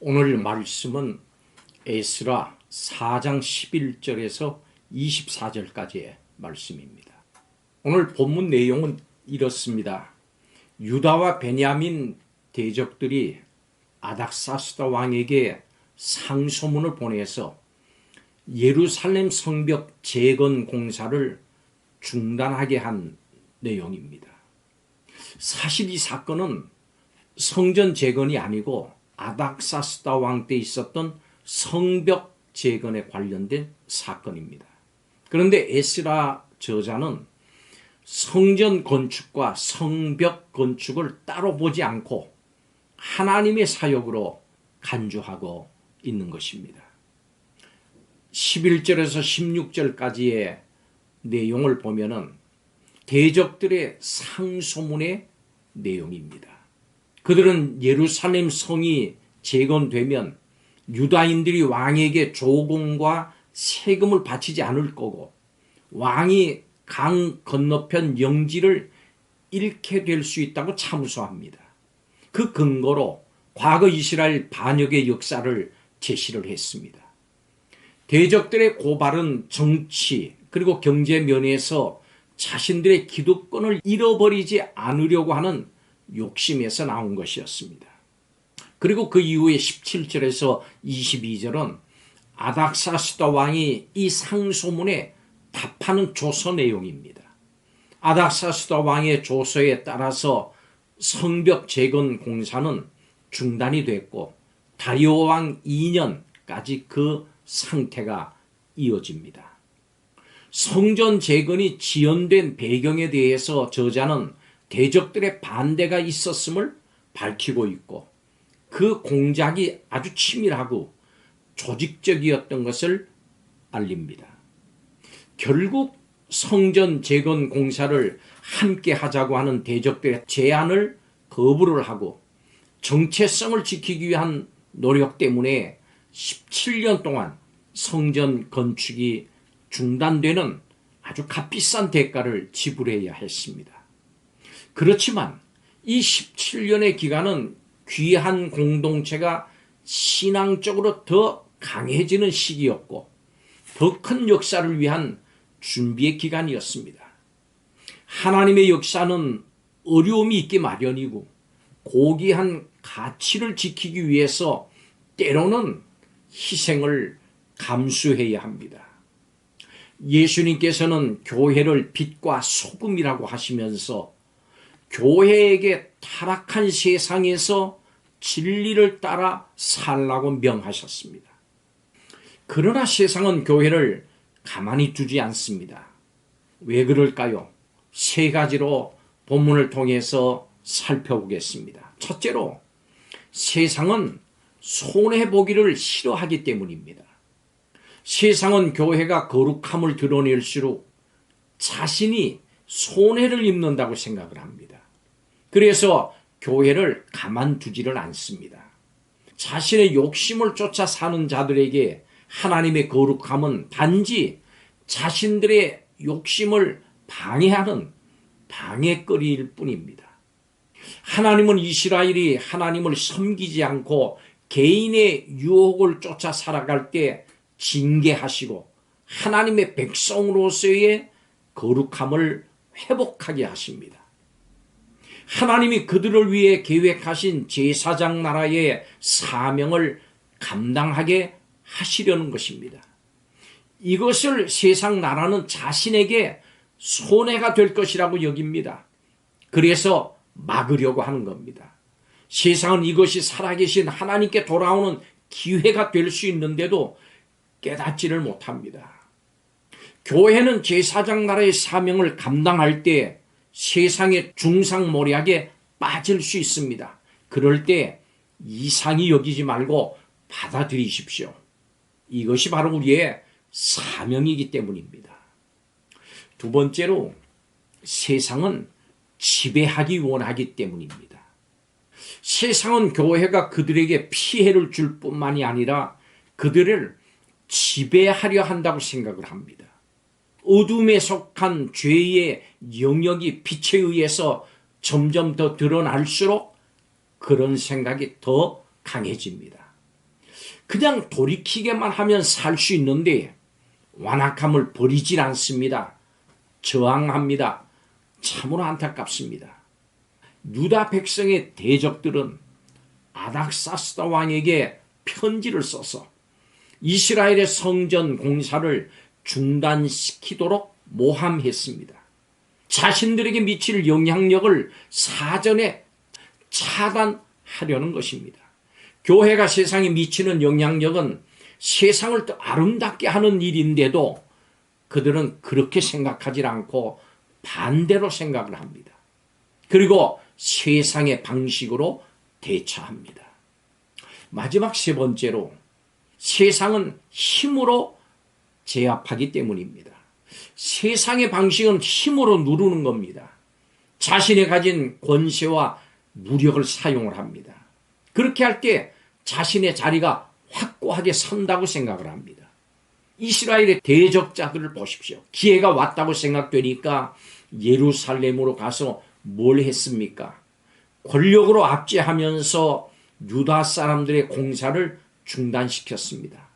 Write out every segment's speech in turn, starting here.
오늘 말씀은 에스라 4장 11절에서 24절까지의 말씀입니다. 오늘 본문 내용은 이렇습니다. 유다와 베냐민 대적들이 아닥사스다 왕에게 상소문을 보내서 예루살렘 성벽 재건 공사를 중단하게 한 내용입니다. 사실 이 사건은 성전 재건이 아니고 아닥사스다 왕 때 있었던 성벽 재건에 관련된 사건입니다. 그런데 에스라 저자는 성전 건축과 성벽 건축을 따로 보지 않고 하나님의 사역으로 간주하고 있는 것입니다. 11절에서 16절까지의 내용을 보면은 대적들의 상소문의 내용입니다. 그들은 예루살렘 성이 재건되면 유다인들이 왕에게 조공과 세금을 바치지 않을 거고 왕이 강 건너편 영지를 잃게 될 수 있다고 참소합니다. 그 근거로 과거 이스라엘 반역의 역사를 제시를 했습니다. 대적들의 고발은 정치 그리고 경제 면에서 자신들의 기득권을 잃어버리지 않으려고 하는 욕심에서 나온 것이었습니다. 그리고 그 이후에 17절에서 22절은 아닥사스다 왕이 이 상소문에 답하는 조서 내용입니다. 아닥사스다 왕의 조서에 따라서 성벽 재건 공사는 중단이 됐고 다리오 왕 2년까지 그 상태가 이어집니다. 성전 재건이 지연된 배경에 대해서 저자는 대적들의 반대가 있었음을 밝히고 있고 그 공작이 아주 치밀하고 조직적이었던 것을 알립니다. 결국 성전 재건 공사를 함께 하자고 하는 대적들의 제안을 거부를 하고 정체성을 지키기 위한 노력 때문에 17년 동안 성전 건축이 중단되는 아주 값비싼 대가를 지불해야 했습니다. 그렇지만 이 17년의 기간은 귀한 공동체가 신앙적으로 더 강해지는 시기였고 더 큰 역사를 위한 준비의 기간이었습니다. 하나님의 역사는 어려움이 있기 마련이고 고귀한 가치를 지키기 위해서 때로는 희생을 감수해야 합니다. 예수님께서는 교회를 빛과 소금이라고 하시면서 교회에게 타락한 세상에서 진리를 따라 살라고 명하셨습니다. 그러나 세상은 교회를 가만히 두지 않습니다. 왜 그럴까요? 세 가지로 본문을 통해서 살펴보겠습니다. 첫째로 세상은 손해보기를 싫어하기 때문입니다. 세상은 교회가 거룩함을 드러낼수록 자신이 손해를 입는다고 생각을 합니다. 그래서 교회를 가만두지를 않습니다. 자신의 욕심을 쫓아 사는 자들에게 하나님의 거룩함은 단지 자신들의 욕심을 방해하는 방해거리일 뿐입니다. 하나님은 이스라엘이 하나님을 섬기지 않고 개인의 유혹을 쫓아 살아갈 때 징계하시고 하나님의 백성으로서의 거룩함을 회복하게 하십니다. 하나님이 그들을 위해 계획하신 제사장 나라의 사명을 감당하게 하시려는 것입니다. 이것을 세상 나라는 자신에게 손해가 될 것이라고 여깁니다. 그래서 막으려고 하는 겁니다. 세상은 이것이 살아계신 하나님께 돌아오는 기회가 될 수 있는데도 깨닫지를 못합니다. 교회는 제사장 나라의 사명을 감당할 때 세상의 중상모략에 빠질 수 있습니다. 그럴 때 이상히 여기지 말고 받아들이십시오. 이것이 바로 우리의 사명이기 때문입니다. 두 번째로 세상은 지배하기 원하기 때문입니다. 세상은 교회가 그들에게 피해를 줄 뿐만이 아니라 그들을 지배하려 한다고 생각을 합니다. 어둠에 속한 죄의 영역이 빛에 의해서 점점 더 드러날수록 그런 생각이 더 강해집니다. 그냥 돌이키게만 하면 살 수 있는데 완악함을 버리질 않습니다. 저항합니다. 참으로 안타깝습니다. 유다 백성의 대적들은 아닥사스다 왕에게 편지를 써서 이스라엘의 성전 공사를 중단시키도록 모함했습니다. 자신들에게 미칠 영향력을 사전에 차단하려는 것입니다. 교회가 세상에 미치는 영향력은 세상을 더 아름답게 하는 일인데도 그들은 그렇게 생각하지 않고 반대로 생각을 합니다. 그리고 세상의 방식으로 대처합니다. 마지막 세 번째로 세상은 힘으로 제압하기 때문입니다. 세상의 방식은 힘으로 누르는 겁니다. 자신이 가진 권세와 무력을 사용을 합니다. 그렇게 할 때 자신의 자리가 확고하게 선다고 생각을 합니다. 이스라엘의 대적자들을 보십시오. 기회가 왔다고 생각되니까 예루살렘으로 가서 뭘 했습니까? 권력으로 압제하면서 유다 사람들의 공사를 중단시켰습니다.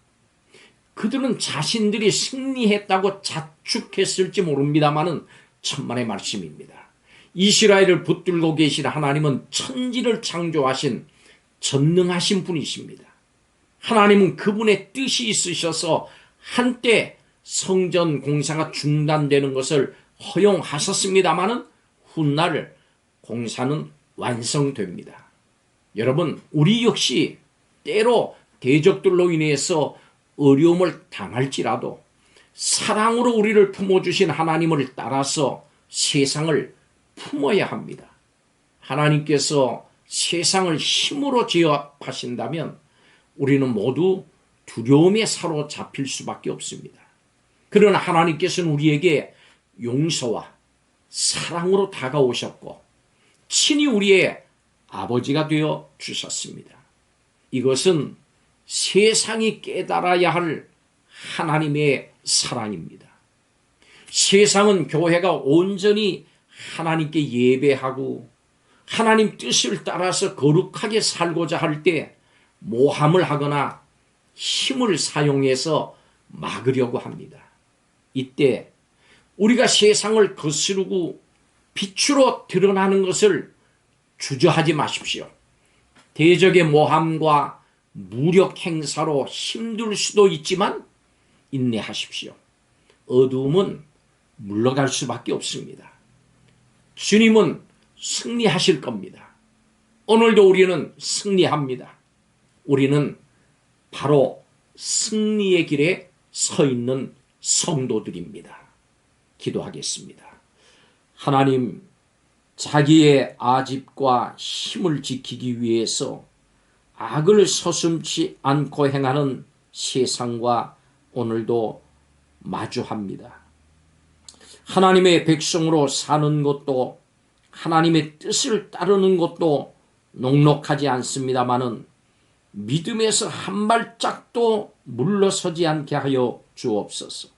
그들은 자신들이 승리했다고 자축했을지 모릅니다마는 천만의 말씀입니다. 이스라엘을 붙들고 계신 하나님은 천지를 창조하신 전능하신 분이십니다. 하나님은 그분의 뜻이 있으셔서 한때 성전 공사가 중단되는 것을 허용하셨습니다마는 훗날 공사는 완성됩니다. 여러분, 우리 역시 때로 대적들로 인해서 어려움을 당할지라도 사랑으로 우리를 품어주신 하나님을 따라서 세상을 품어야 합니다. 하나님께서 세상을 힘으로 제압하신다면 우리는 모두 두려움에 사로잡힐 수밖에 없습니다. 그러나 하나님께서는 우리에게 용서와 사랑으로 다가오셨고 친히 우리의 아버지가 되어 주셨습니다. 이것은 세상이 깨달아야 할 하나님의 사랑입니다. 세상은 교회가 온전히 하나님께 예배하고 하나님 뜻을 따라서 거룩하게 살고자 할 때 모함을 하거나 힘을 사용해서 막으려고 합니다. 이때 우리가 세상을 거스르고 빛으로 드러나는 것을 주저하지 마십시오. 대적의 모함과 무력 행사로 힘들 수도 있지만 인내하십시오. 어두움은 물러갈 수밖에 없습니다. 주님은 승리하실 겁니다. 오늘도 우리는 승리합니다. 우리는 바로 승리의 길에 서 있는 성도들입니다. 기도하겠습니다. 하나님, 자기의 아집과 힘을 지키기 위해서 악을 서슴지 않고 행하는 세상과 오늘도 마주합니다. 하나님의 백성으로 사는 것도 하나님의 뜻을 따르는 것도 녹록하지 않습니다마는 믿음에서 한 발짝도 물러서지 않게 하여 주옵소서.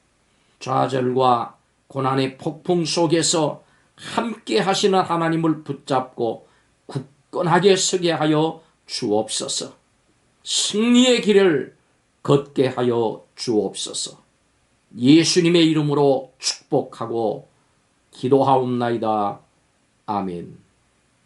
좌절과 고난의 폭풍 속에서 함께 하시는 하나님을 붙잡고 굳건하게 서게 하여 주옵소서. 승리의 길을 걷게 하여 주옵소서. 예수님의 이름으로 축복하고 기도하옵나이다. 아멘.